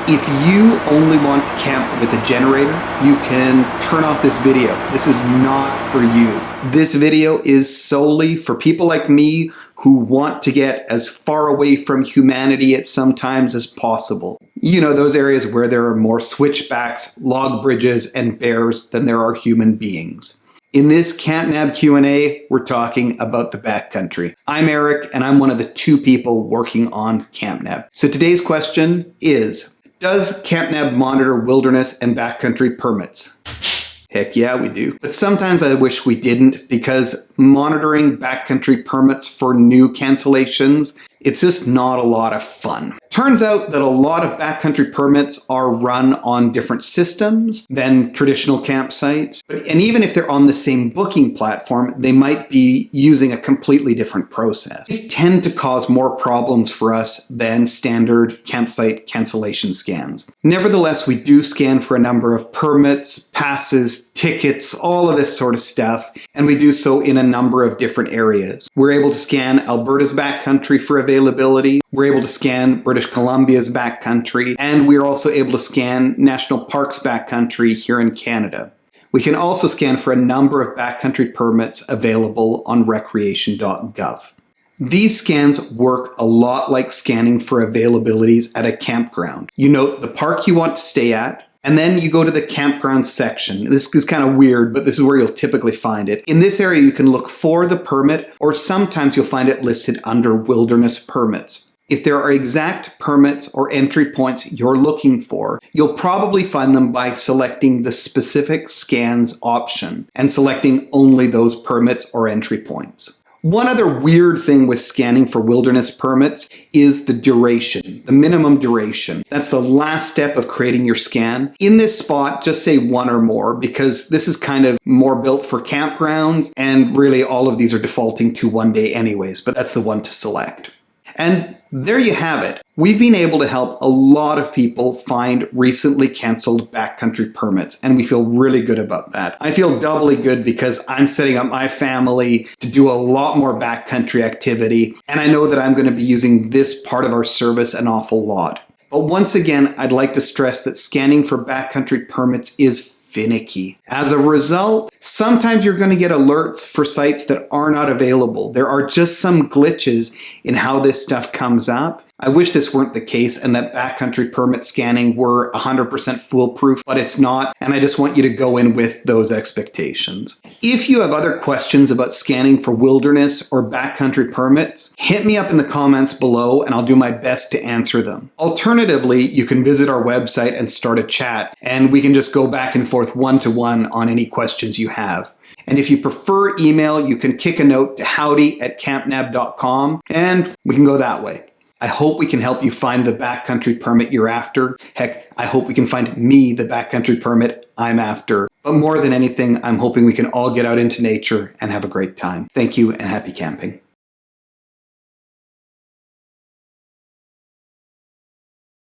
If you only want to camp with a generator, you can turn off this video. This is not for you. This video is solely for people like me who want to get as far away from humanity at some times as possible. You know, those areas where there are more switchbacks, log bridges, and bears than there are human beings. In this Campnab Q&A, we're talking about the backcountry. I'm Eric, and I'm one of the 2 people working on Campnab. So today's question is, does Campnab monitor wilderness and backcountry permits? Heck yeah, we do. But sometimes I wish we didn't, because monitoring backcountry permits for new cancellations, it's just not a lot of fun. Turns out that a lot of backcountry permits are run on different systems than traditional campsites. And even if they're on the same booking platform, they might be using a completely different process. These tend to cause more problems for us than standard campsite cancellation scans. Nevertheless, we do scan for a number of permits, passes, tickets, all of this sort of stuff, and we do so in a number of different areas. We're able to scan Alberta's backcountry for availability. We're able to scan British Columbia's backcountry, and we're also able to scan National Parks backcountry here in Canada. We can also scan for a number of backcountry permits available on recreation.gov. These scans work a lot like scanning for availabilities at a campground. You note the park you want to stay at, and then you go to the campground section. This is kind of weird, but this is where you'll typically find it. In this area, you can look for the permit, or sometimes you'll find it listed under wilderness permits. If there are exact permits or entry points you're looking for, you'll probably find them by selecting the specific scans option and selecting only those permits or entry points. One other weird thing with scanning for wilderness permits is the duration, the minimum duration. That's the last step of creating your scan. In this spot, just say 1 or more, because this is kind of more built for campgrounds, and really all of these are defaulting to 1 day anyways, but that's the one to select. And there you have it. We've been able to help a lot of people find recently canceled backcountry permits, and we feel really good about that. I feel doubly good because I'm setting up my family to do a lot more backcountry activity, and I know that I'm going to be using this part of our service an awful lot. But once again, I'd like to stress that scanning for backcountry permits is finicky. As a result, sometimes you're going to get alerts for sites that are not available. There are just some glitches in how this stuff comes up. I wish this weren't the case and that backcountry permit scanning were 100% foolproof, but it's not, and I just want you to go in with those expectations. If you have other questions about scanning for wilderness or backcountry permits, hit me up in the comments below and I'll do my best to answer them. Alternatively, you can visit our website and start a chat, and we can just go back and forth one-to-one on any questions you have. And if you prefer email, you can kick a note to howdy@campnab.com, and we can go that way. I hope we can help you find the backcountry permit you're after. Heck, I hope we can find me the backcountry permit I'm after. But more than anything, I'm hoping we can all get out into nature and have a great time. Thank you and happy camping.